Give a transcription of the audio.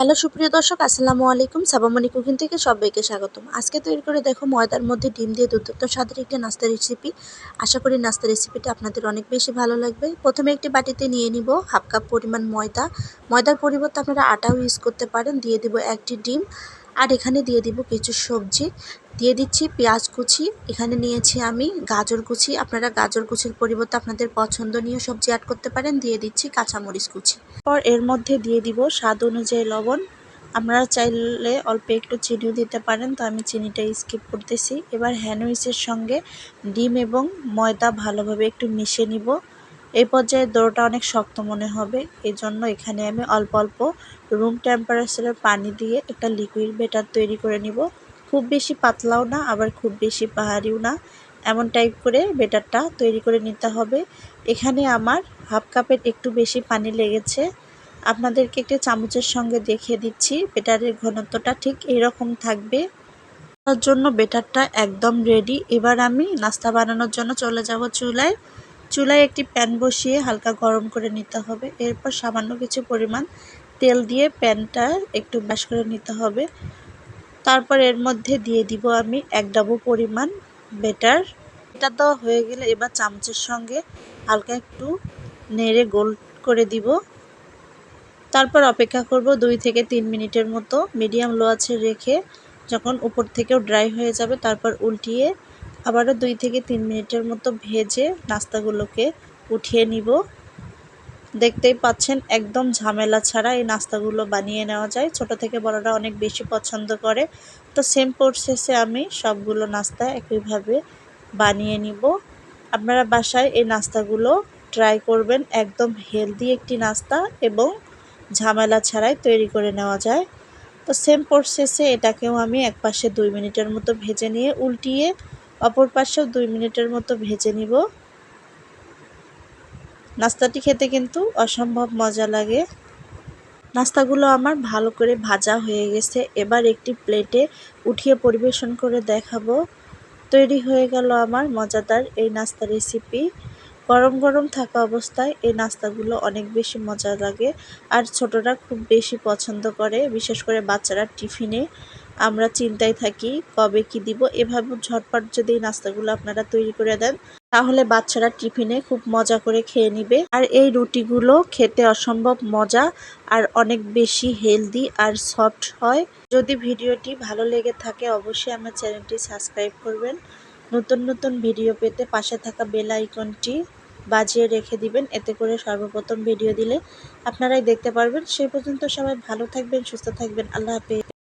Hello সুপ্রিয় দর্শক, আসসালামু আলাইকুম। সাবামণি কুকিং থেকে সবাইকে স্বাগতম। আজকে তৈরি করে দেখো ময়দার মধ্যে ডিম দিয়ে দুর্দান্ত স্বাদের একটি নাস্তা রেসিপি। আশা করি নাস্তা রেসিপিটা আপনাদের অনেক বেশি ভালো লাগবে। প্রথমে একটি বাটিতে নিয়ে নিব হাফ কাপ পরিমাণ ময়দা। ময়দার পরিবর্তে আপনারা আটাও ইউজ করতে পারেন। দিয়ে দিব একটি ডিম, আর এখানে দিয়ে দিব কিছু সবজি। দিয়ে দিচ্ছি পেঁয়াজ কুচি, এখানে নিয়েছি আমি গাজর কুচি। আপনারা গাজর কুচির পরিবর্তে আপনাদের পছন্দনীয় সবজি অ্যাড করতে পারেন। দিয়ে দিচ্ছি কাঁচামরিচ কুচি। পর এর মধ্যে দিয়ে দিব স্বাদ অনুযায়ী লবণ। আপনারা চাইলে অল্প একটু চিনিও দিতে পারেন, তো আমি চিনিটা স্কিপ করতেছি। এবার হ্যান্ড উইচের সঙ্গে ডিম এবং ময়দা ভালোভাবে একটু মিশিয়ে নিব। এই পর্যায়ে ডোটা অনেক শক্ত মনে হবে, এই জন্য এখানে আমি অল্প অল্প রুম টেম্পারেচারের পানি দিয়ে একটা লিকুইড ব্যাটার তৈরি করে নিব। খুব বেশি পাতলাও না, আবার খুব বেশি পাহাড়িও না, এমন টাইপ করে ব্যাটারটা তৈরি করে নিতে হবে। এখানে আমার হাফ কাপের একটু বেশি পানি লেগেছে। আপনাদেরকে একটি চামচের সঙ্গে দেখিয়ে দিচ্ছি, ব্যাটারের ঘনত্বটা ঠিক এরকম থাকবে। তার জন্য ব্যাটারটা একদম রেডি। এবার আমি নাস্তা বানানোর জন্য চলে যাব চুলায় একটি প্যান বসিয়ে হালকা গরম করে নিতে হবে। এরপর সামান্য কিছু পরিমাণ তেল দিয়ে প্যানটা একটু ব্রাশ করে নিতে হবে। তারপর এর মধ্যে দিয়ে দিব আমি 1 ডাবু পরিমাণ ব্যাটার। এটা দেওয়া হয়ে গেলে এবার চামচের সঙ্গে হালকা একটু নেড়ে গোল করে দিব। তারপর অপেক্ষা করব 2 থেকে 3 মিনিটের মতো মিডিয়াম লো আঁচে রেখে। যখন উপর থেকেও ড্রাই হয়ে যাবে তারপর উল্টিয়ে আবারও 2 থেকে 3 মিনিটের মতো ভেজে নাস্তাগুলোকে উঠিয়ে নিব। দেখতেই পাচ্ছেন একদম ঝামেলা ছাড়া এই নাস্তাগুলো বানিয়ে নেওয়া যায়। ছোট থেকে বড়রা অনেক বেশি পছন্দ করে। তো সেম প্রসেসে আমি সবগুলো নাস্তা একইভাবে বানিয়ে নিব। আপনারা বাসায় এই নাস্তাগুলো ট্রাই করবেন। একদম হেলদি একটি নাস্তা এবং ঝামেলা ছাড়াই তৈরি করে নেওয়া যায়। তো সেম প্রসেসে এটাকেও আমি এক পাশে 2 মিনিটের মতো ভেজে নিয়ে উল্টিয়ে অপর পাশেও 2 মিনিটের মতো ভেজে নিব। নাস্তাটি খেতে কিন্তু অসম্ভব মজা লাগে। নাস্তাগুলো আমার ভালো করে ভাজা হয়ে গেছে। এবার একটি প্লেটে উঠিয়ে পরিবেশন করে দেখাবো। তৈরি হয়ে গেল আমার মজাদার এই নাস্তা রেসিপি। গরম গরম থাকা অবস্থায় এই নাস্তাগুলো অনেক বেশি মজা লাগে, আর ছোটরা খুব বেশি পছন্দ করে। বিশেষ করে বাচ্চারা টিফিনে আমরা চিন্তায় থাকি কবে কি দিব। এভাবে ঝটপট যদি এই নাস্তাগুলো আপনারা তৈরি করে দেন তাহলে বাচ্চারা টিফিনে খুব মজা করে খেয়ে নিবে। আর এই রুটিগুলো খেতে অসম্ভব মজা আর অনেক বেশি হেলদি আর সফট হয়। যদি ভিডিওটি ভালো লেগে থাকে অবশ্যই আমার চ্যানেলটি সাবস্ক্রাইব করবেন। নতুন নতুন ভিডিও পেতে পাশে থাকা বেল আইকনটি বাজিয়ে রেখে দিবেন, এতে করে সর্বপ্রথম ভিডিও দিলে আপনারাই দেখতে পারবেন। সেই পর্যন্ত সবাই ভালো থাকবেন, সুস্থ থাকবেন। আল্লাহ হাফেজ।